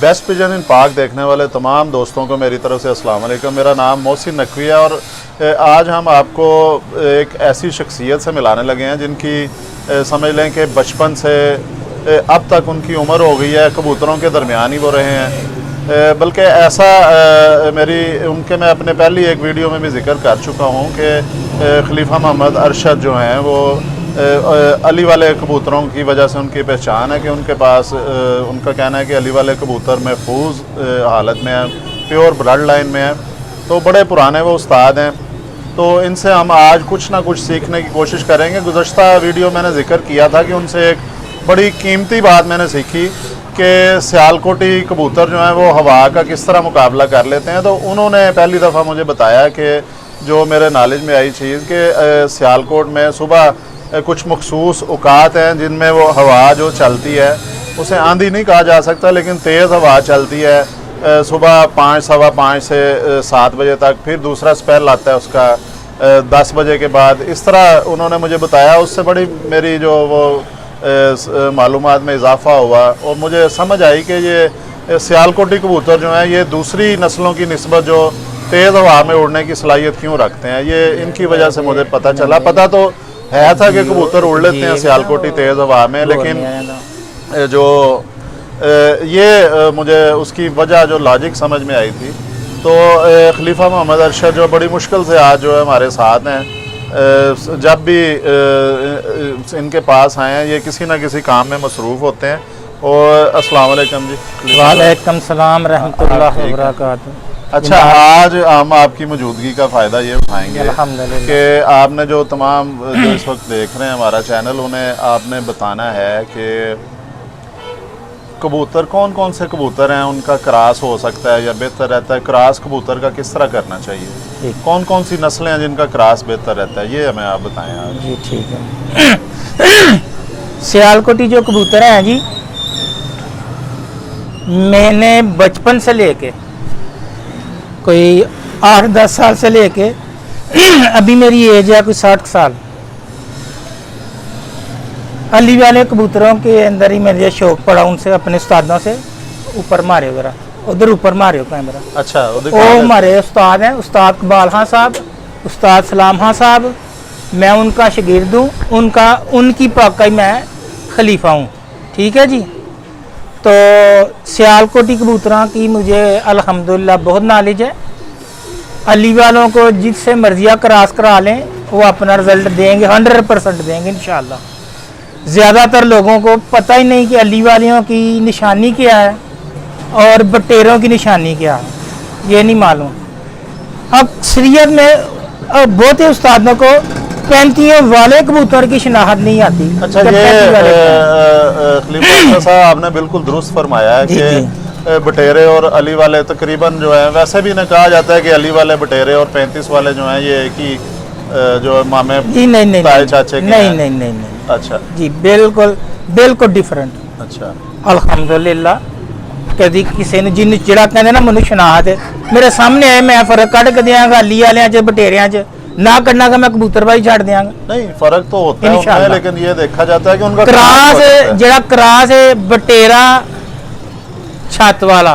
Best pigeon इन पाक देखने वाले तमाम दोस्तों को मेरी तरफ से अस्सलाम वालेकुम। मेरा नाम मोहसिन नकवी है और आज हम आपको एक ऐसी शख्सियत से मिलाने लगे हैं जिनकी समझ लें कि बचपन से अब तक उनकी उम्र हो गई है, कबूतरों के दरमियान ही वो रहे हैं। बल्कि ऐसा मैं अपने पहली एक वीडियो में भी जिक्र कर चुका हूँ कि खलीफा मोहम्मद अरशद जो हैं वो अली वाले कबूतरों की वजह से उनकी पहचान है कि उनके पास उनका कहना है कि अली वाले कबूतर महफूज हालत में है, प्योर ब्लड लाइन में है। तो बड़े पुराने वो उस्ताद हैं, तो इनसे हम आज कुछ ना कुछ सीखने की कोशिश करेंगे। गुज़श्ता वीडियो मैंने जिक्र किया था कि उनसे एक बड़ी कीमती बात मैंने सीखी कि सियालकोटी कबूतर जो हैं वो हवा का किस तरह मुकाबला कर लेते हैं। तो उन्होंने पहली दफ़ा मुझे बताया कि जो मेरे नॉलेज में आई चीज़ कि सियालकोट में सुबह कुछ मखसूस औकात हैं जिनमें वो हवा जो चलती है उसे आंधी नहीं कहा जा सकता, लेकिन तेज़ हवा चलती है सुबह 5, सवा 5 से 7 बजे तक। फिर दूसरा स्पेल आता है उसका 10 बजे के बाद। इस तरह उन्होंने मुझे बताया, उससे बड़ी मेरी जो वो मालूमात में इजाफा हुआ और मुझे समझ आई कि ये सियालकोटी कबूतर जो हैं ये दूसरी नस्लों की निस्बत जो तेज़ हवा में उड़ने की सलाहियत क्यों रखते हैं, ये इनकी वजह से मुझे पता चला। पता तो है था कि कबूतर उड़ लेते हैं सियालकोटी तेज़ हवा में, लेकिन जो ये मुझे उसकी वजह जो लॉजिक समझ में आई थी। तो खलीफा मोहम्मद अरशद जो बड़ी मुश्किल से आज जो है हमारे साथ हैं, जब भी इनके पास आए हैं ये किसी न किसी काम में मसरूफ़ होते हैं। और अस्सलाम वालेकुम जी। वालेकुम सलाम रहमतुल्लाहि व बरकातहू। अच्छा, आज हम आपकी मौजूदगी का फ़ायदा ये उठाएंगे कि आपने जो तमाम जो इस वक्त देख रहे हैं हमारा चैनल, उन्हें आपने बताना है कि कबूतर कौन कौन से कबूतर हैं, उनका क्रॉस हो सकता है या बेहतर रहता है, क्रॉस कबूतर का किस तरह करना चाहिए, कौन कौन सी नस्लें हैं जिनका क्रॉस बेहतर रहता है, ये हमें आप बताएं आज। जी ठीक है। सियालकोटी जो कबूतर हैं जी, मैंने बचपन से लेके कोई 8-10 साल से लेके अभी मेरी एज है कोई 60 साल, अली वाले कबूतरों के अंदर ही मेरे शौक पड़ा। उनसे अपने उस्तादों से ऊपर मारे वगैरह, उधर ऊपर मारे कैमरा। अच्छा, वो हमारे उस्ताद हैं, उस्ताद कबाल खां साहब, उस्ताद सलाम खां साहब। मैं उनका शागिर्द हूँ, उनकी पाका मैं खलीफा हूँ। ठीक है जी। तो सियालकोटी कबूतरों की मुझे अल्हम्दुलिल्लाह बहुत नॉलेज है। अली वालों को जिससे मर्जिया क्रॉस करा लें वो अपना रिजल्ट देंगे, 100% देंगे इंशाल्लाह। ज़्यादातर लोगों को पता ही नहीं कि अली वालियों की निशानी क्या है और बटेरों की निशानी क्या है, ये नहीं मालूम। अब शरीयत में बहुत ही उस्तादों को 35 वाले कबूतर की शनाख्त नहीं आती। अच्छा, ये खलीफा साहब आपने बिल्कुल दुरुस्त फरमाया है कि बटेरे और अली वाले तकरीबन जो है, वैसे भी ना कहा जाता है कि अली वाले बटेरे और 35 वाले जो हैं ये एक ही जो मामे ताए चाचे के नहीं। अच्छा जी, बिल्कुल डिफरेंट। अच्छा, अल्हम्दुलिल्लाह। कभी किसी ने जिन जिहड़ा कहंदे ना मैनूं शनाख्त है मेरे सामने है, मैं फर्क कढ़ के दियांगा अली वालियां च बटेरियां च, ना करना का मैं कबूतरबाजी छड़ दियांगा। नहीं, फर्क तो होता है, लेकिन ये देखा जाता है कि उनका क्रॉस जेड़ा क्रॉस है बटेरा छत वाला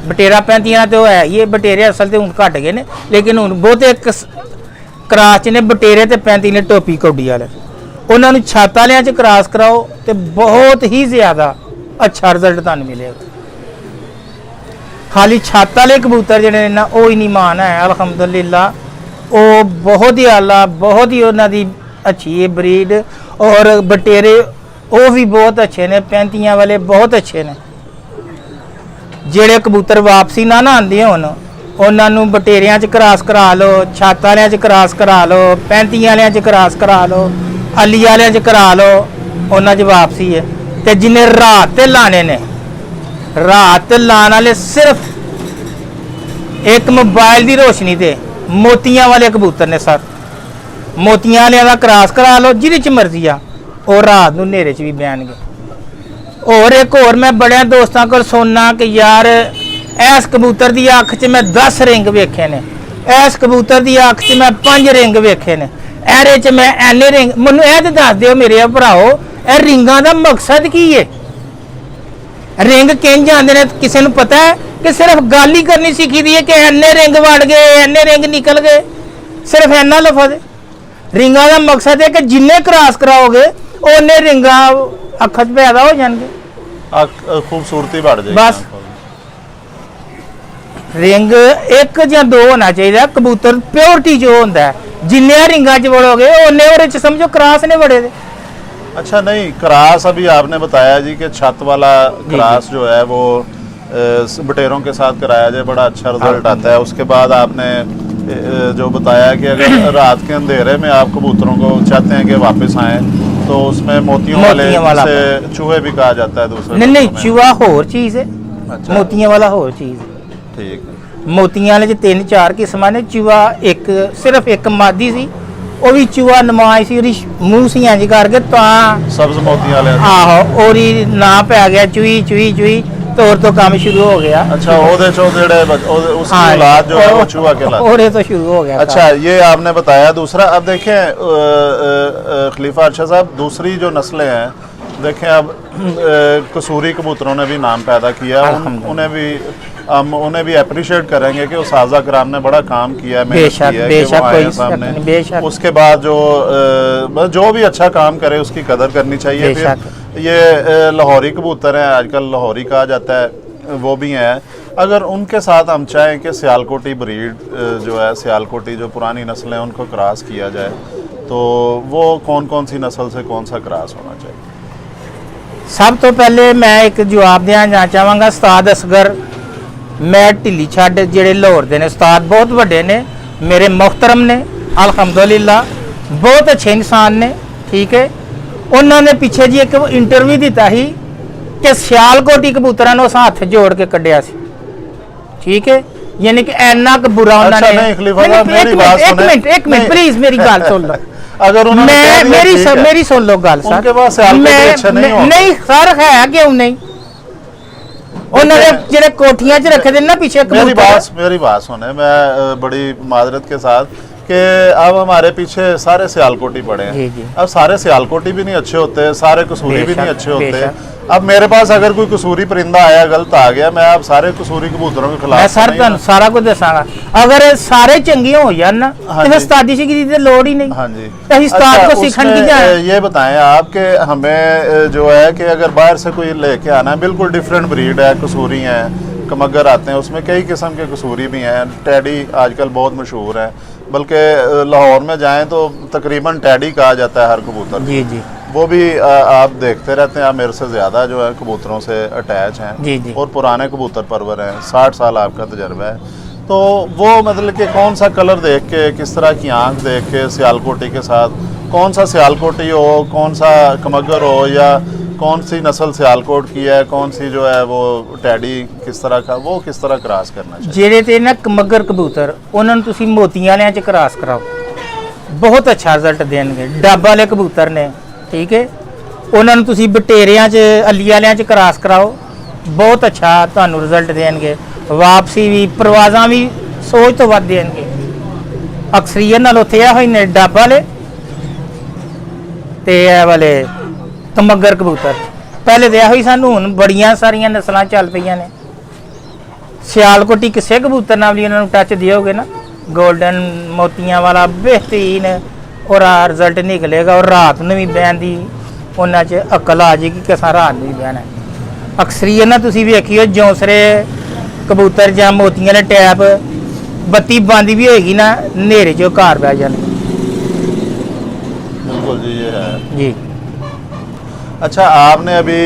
बटेरा 35 तो है, ये बटेरे असल तो घट गए ने, लेकिन हुण बहुते क्रॉस ने बटेरे ते 35 ने टोपी कौडी वाले, उन्होंने छत वालियां च क्रॉस कराओ तो बहुत ही ज्यादा अच्छा रिजल्ट तुहानूं मिलेगा। खाली छत वाले कबूतर जिहड़े ना वो ही नहीं मान है अल्हम्दुलिल्लाह, वो बहुत ही आला, बहुत ही उन्होंने अच्छी है ब्रीड। और बटेरे वो भी बहुत अच्छे ने, 35 वाले बहुत अच्छे ने। जेड़े कबूतर वापसी ना आंदे होन उन्होंने बटेरियां च क्रॉस करा लो, छत वालियां च क्रॉस करा लो, 35 वालियां च क्रॉस करा लो, अली वालियां च करा लो, उन्होंने च वापसी है। तो जिन्हें रात ते लाने ने, रात लाने वाले सिर्फ एक मोबाइल की रोशनी ते मोतियां वाले कबूतर ने सर, मोतियां वाले का क्रॉस करा लो जिहदे च मर्जी आ, और रात नूं नेरे च भी बहणगे। और एक और मैं बड़े दोस्तों को सुनना कि यार इस कबूतर की अख च मैं 10 रिंग वेखे ने, इस कबूतर की अख च मैं 5 रिंग वेखे ने, एरे च मैं एने रिंग। मैनूं यह तो दस दिओ मेरे भराओ, ए रिंगां दा मकसद की है? ਰਿੰਗ ਕਿੰਝ ਜਾਂਦੇ ਨੇ ਕਿਸੇ ਨੂੰ ਪਤਾ ਹੈ ਕਿ ਸਿਰਫ ਗੱਲ ਹੀ ਕਰਨੀ ਸਿੱਖੀ ਦੀ ਹੈ ਕਿ ਇੰਨੇ ਰਿੰਗ ਵੜ ਗਏ ਇੰਨੇ ਰਿੰਗ ਨਿਕਲ ਗਏ, ਸਿਰਫ ਇੰਨਾ ਲਫ਼ਜ਼ ਹੈ। ਰਿੰਗਾਂ ਦਾ ਮਕਸਦ ਹੈ ਕਿ ਜਿੰਨੇ ਕ੍ਰਾਸ ਕਰਾਓਗੇ ਉਹਨੇ ਰਿੰਗਾਂ ਅੱਖਾਂ 'ਚ ਪੈਦਾ ਹੋ ਜਾਣਗੇ। खूबसूरती बढ़ जाएगी बस। आंखों की। ਰਿੰਗ ਇੱਕ ਜਾਂ ਦੋ ਹੋਣਾ ਚਾਹੀਦਾ। ਕਬੂਤਰ ਪਿਓਰਿਟੀ ਜੋ ਹੁੰਦਾ ਹੈ, ਜਿੰਨੇ ਰਿੰਗਾਂ 'ਚ ਵੜੋਗੇ ਉਹਨੇ ਉਹਦੇ 'ਚ ਸਮਝੋ ਕ੍ਰਾਸ ਨੇ ਵੜੇ ਦੇ। अच्छा नहीं, क्रास अभी आपने बताया जी कि छत वाला क्रास जो है वो बटेरों के साथ कराया जाए, बड़ा अच्छा रिजल्ट आता है। उसके बाद आपने जो बताया कि अगर रात के अंधेरे में आप कबूतरों को चाहते हैं कि वापस आएं तो उसमें मोतियों वाला से चूहे भी कहा जाता है दूसरे नहीं नहीं, में। चूहा होर चीज़ है, अच्छा। मोतियां वाला होर चीज़ है। ठीक है। ਮੋਤੀਆਂ ਵਾਲੇ 'ਚ 3-4 ਕਿਸਮਾਂ ਨੇ। ਚੂਹਾ ਇੱਕ ਸਿਰਫ ਇੱਕ ਮਾਦੀ ਸੀ, ਉਹ ਵੀ ਚੂਹਾ ਨਮਾਜ਼ ਸੀ, ਉਹਦੀ ਮੂੰਹ ਸੀ ਇੰਜ ਕਰਕੇ ਤਾਂ सब्ज मोती वाले। ਆਹੋ ਉਹਦੀ ਨਾਂ ਪੈ ਗਿਆ ਚੂਈ ਚੂਈ ਚੂਈ, ਤੋਰ ਤੋਂ ਕੰਮ ਸ਼ੁਰੂ ਹੋ ਗਿਆ। अच्छा ਉਹਦੇ ਚੋਂ ਜਿਹੜੇ उसकी औलाद जो है वो चूहा कहलाती है। ਉਹਦੇ ਤੋਂ ਸ਼ੁਰੂ ਹੋ ਗਿਆ। अच्छा, ये आपने बताया। दूसरा अब देखें खलीफा अर्शद साहब, दूसरी जो नस्लें हैं देखें अब कसूरी कबूतरों ने भी नाम पैदा किया। उन्हें भी हम उन्हें भी अप्रिशिएट करेंगे कि उस आज़ा कराम ने बड़ा काम किया है, मेहनत बेशक, की है बेशक, कि वो आए कोई सामने। शक नहीं, बेशक। उसके बाद जो भी अच्छा काम करे उसकी कदर करनी चाहिए। बेशक। फिर ये लाहौरी कबूतर हैं, आजकल लाहौरी कहा जाता है, वो भी हैं। अगर उनके साथ हम चाहें कि सियालकोटी ब्रीड जो है, सियालकोटी जो पुरानी नस्लें हैं उनको क्रॉस किया जाए तो वो कौन कौन सी नस्ल से कौन सा क्रॉस होना चाहिए? ਸਭ ਤੋਂ ਪਹਿਲੇ ਮੈਂ ਇੱਕ ਜਵਾਬ ਦੇਣਾ ਚਾਹਾਂਗਾ। ਉਸਤਾਦ ਅਸਗਰ ਮੈਂ ਢਿੱਲੀ ਛੱਡ ਜਿਹੜੇ ਲਾਹੌਰ ਦੇ ਨੇ ਉਸਤਾਦ ਬਹੁਤ ਵੱਡੇ ਨੇ, ਮੇਰੇ ਮੁਹਤਰਮ ਨੇ, ਅਲਹਮਦੁਲਿਲਾ ਬਹੁਤ ਅੱਛੇ ਇਨਸਾਨ ਨੇ, ਠੀਕ ਹੈ। ਉਹਨਾਂ ਨੇ ਪਿੱਛੇ ਜੀ ਇੱਕ ਇੰਟਰਵਿਊ ਦਿੱਤਾ ਸੀ ਕਿ ਸਿਆਲਕੋਟੀ ਕਬੂਤਰਾਂ ਨੂੰ ਉਸ ਹੱਥ ਜੋੜ ਕੇ ਕੱਢਿਆ ਸੀ, ਠੀਕ ਹੈ। ਯਾਨੀ ਕਿ ਇੰਨਾ ਕੁ ਬੁਰਾ ਉਹਨਾਂ ਨੇ। नहीं खलीफा साहब, मेरी बात सुने। ਇੱਕ ਮਿੰਟ प्लीज मेरी ਗੱਲ ਸੁਣ ਲਓ। अगर उन्होंने कह दिया, ठीक है। मेरी सुन लो गल सर। उनके पास सियालकोटी अच्छे नहीं होंगे। नहीं सर, है क्यों नहीं? उन्होंने ਜਿਹੜੇ ਕੋਠੀਆਂ 'ਚ ਰੱਖੇ ਦੇ ਨਾ ਪਿੱਛੇ मेरी बात सुने। मैं बड़ी माजरत के साथ कि अब हमारे पीछे सारे सियालकोटी पड़े हैं। जी, जी। अब सारे सियालकोटी भी नहीं अच्छे होते, सारे कसूरी भी बेशक, नहीं अच्छे होते। बेशक। अब मेरे पास अगर कोई कसूरी परिंदा आया, गलत आ गया, मैं अब सारे कसूरी कबूतरों के खिलाफ ਮੈਂ ਸਰ तो नहीं ਤੁਹਾਨੂੰ ਸਾਰਾ ਕੁਝ ਦੱਸਾਂਗਾ। ਅਗਰ ਸਾਰੇ ਚੰਗੇ ਹੋ ਜਾਣ ਨਾ हाँ ਤੇ जी। ਉਸਤਾਦੀ ਸਿੱਖੀ ਦੀ ਲੋੜ ਹੀ ਨਹੀਂ। हाँ जी। ਅਸੀਂ ਉਸਤਾਦ ਕੋ सीखने की जाना। ये बताएं आप कि हमें जो है कि अगर बाहर से कोई लेके आना है, बिल्कुल डिफरेंट ब्रीड है, कसूरी हैं, कमगर आते हैं, उसमें कई किस्म के कसूरी भी हैं। टैडी आजकल बहुत मशहूर है, बल्कि लाहौर में जाएं तो तकरीबन टैडी कहा जाता है हर कबूतर। जी जी वो भी आप देखते रहते हैं। आप मेरे से ज़्यादा जो है कबूतरों से अटैच हैं। जी, जी। और पुराने कबूतर परवर हैं, 60 साल आपका तजर्बा है। तो वो मतलब कि कौन सा कलर देख के, किस तरह की आंख देख के सियालकोटी के साथ, कौन सा सियालकोटी हो, कौन सा कमगर हो, या कौन सी नस्ल सियालकोट की है, कौन सी जो है वो टैडी किस तरह का, वो किस तरह क्रॉस करना चाहिए? ਜਿਹੜੇ ਤੇ ਨਾ ਕਮਗਰ ਕਬੂਤਰ ਉਹਨਾਂ ਨੂੰ ਤੁਸੀਂ ਮੋਤੀਆਂ ਵਾਲਿਆਂ 'ਚ ਕ੍ਰਾਸ ਕਰਾਓ, ਬਹੁਤ ਅੱਛਾ ਰਿਜ਼ਲਟ ਦੇਣਗੇ। ਡੱਬ ਵਾਲੇ ਕਬੂਤਰ ਨੇ, ਠੀਕ ਹੈ, ਉਹਨਾਂ ਨੂੰ ਤੁਸੀਂ ਬਟੇਰਿਆਂ 'ਚ ਅੱਲੀ ਵਾਲਿਆਂ 'ਚ ਕ੍ਰਾਸ ਕਰਾਓ, ਬਹੁਤ ਅੱਛਾ ਤੁਹਾਨੂੰ ਰਿਜ਼ਲਟ ਦੇਣਗੇ। ਵਾਪਸੀ ਵੀ ਪ੍ਰਵਾਜ਼ਾਂ ਵੀ ਸੋਚ ਤੋਂ ਵੱਧ ਦੇਣਗੇ। ਅਕਸਰੀਅਤ ਨਾਲ ਉੱਥੇ ਆ ਹੋਏ ਨੇ ਡੱਬ ਵਾਲੇ ਤੇ ਇਹ ਵਾਲੇ ਕਮਗਰ ਕਬੂਤਰ। ਪਹਿਲੇ ਤੇ ਇਹੋ ਹੀ ਸਾਨੂੰ, ਹੁਣ ਬੜੀਆਂ ਸਾਰੀਆਂ ਨਸਲਾਂ ਚੱਲ ਪਈਆਂ ਨੇ। ਸਿਆਲਕੋਟੀ ਕਿਸੇ ਕਬੂਤਰ ਨਾਲ ਵੀ ਇਹਨਾਂ ਨੂੰ ਟੱਚ ਦਿਓਗੇ ਨਾ, ਗੋਲਡਨ ਮੋਤੀਆਂ ਵਾਲਾ ਬਿਹਤਰੀਨ ਔਰ ਰਿਜ਼ਲਟ ਨਿਕਲੇਗਾ। ਔਰ ਰਾਤ ਨੂੰ ਵੀ ਬਹਿਣ ਦੀ ਉਹਨਾਂ 'ਚ ਅਕਲ ਆ ਜਾਏਗੀ ਕਿ ਸਾਰਾ ਰਾਤ ਨੂੰ ਵੀ ਬਹਿਣਾ। ਅਕਸਰੀਅਤ ਨਾਲ ਤੁਸੀਂ ਵੇਖਿਓ ਜੌਂਸਰੇ ਕਬੂਤਰ ਜਾਂ ਮੋਤੀਆਂ ਦੇ ਟੈਪ ਬੱਤੀ ਬੰਦ ਵੀ ਹੋਏਗੀ ਨਾ, ਹਨੇਰੇ 'ਚ ਘਰ ਬਹਿ ਜਾਣ। बिल्कुल जी, ये है ਜੀ। अच्छा। आपने अभी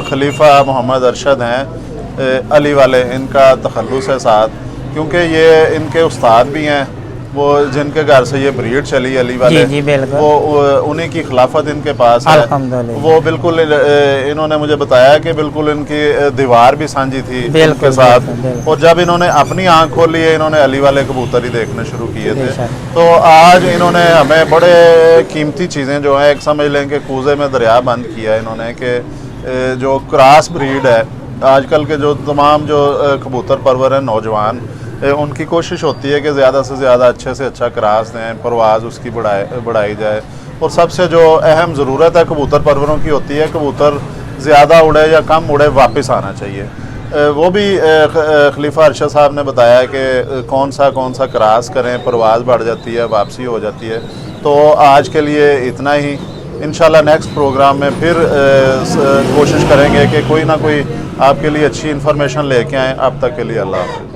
खलीफा मोहम्मद अरशद हैं अली वाले, इनका तखल्लुस है साथ, क्योंकि ये इनके उस्ताद भी हैं, वो जिनके घर से ये ब्रीड चली अली वाले। जी, बिल्कुल। वो उन्हीं की खिलाफत इनके पास है। अल्हम्दुलिल्लाह। वो बिल्कुल इन्होंने मुझे बताया कि बिल्कुल इनकी दीवार भी सांझी थी बिल्कुल, उनके साथ। बिल्कुल। और जब इन्होंने अपनी आंख खोली है, इन्होंने अली वाले कबूतर ही देखने शुरू किए थे। बेशक। तो आज इन्होंने हमें बड़े कीमती चीज़ें जो हैं, एक समझ लें कि कूजे में दरिया बंद किया इन्होंने, कि जो क्रॉस ब्रीड है, आजकल के जो तमाम जो कबूतर परवर हैं नौजवान, उनकी कोशिश होती है कि ज़्यादा से ज़्यादा अच्छे से अच्छा क्रॉस दें, परवाज़ उसकी बढ़ाई जाए। और सबसे जो अहम ज़रूरत है कबूतर परवरों की होती है, कबूतर ज़्यादा उड़े या कम उड़े वापस आना चाहिए। वो भी खलीफा अरशद साहब ने बताया कि कौन सा क्रॉस करें, परवाज़ बढ़ जाती है, वापसी हो जाती है। तो आज के लिए इतना ही, इंशाल्लाह नेक्स्ट प्रोग्राम में फिर कोशिश करेंगे कि कोई ना कोई आपके लिए अच्छी इन्फॉर्मेशन लेके आएँ। अब तक के लिए अल्लाह हाफ़िज़।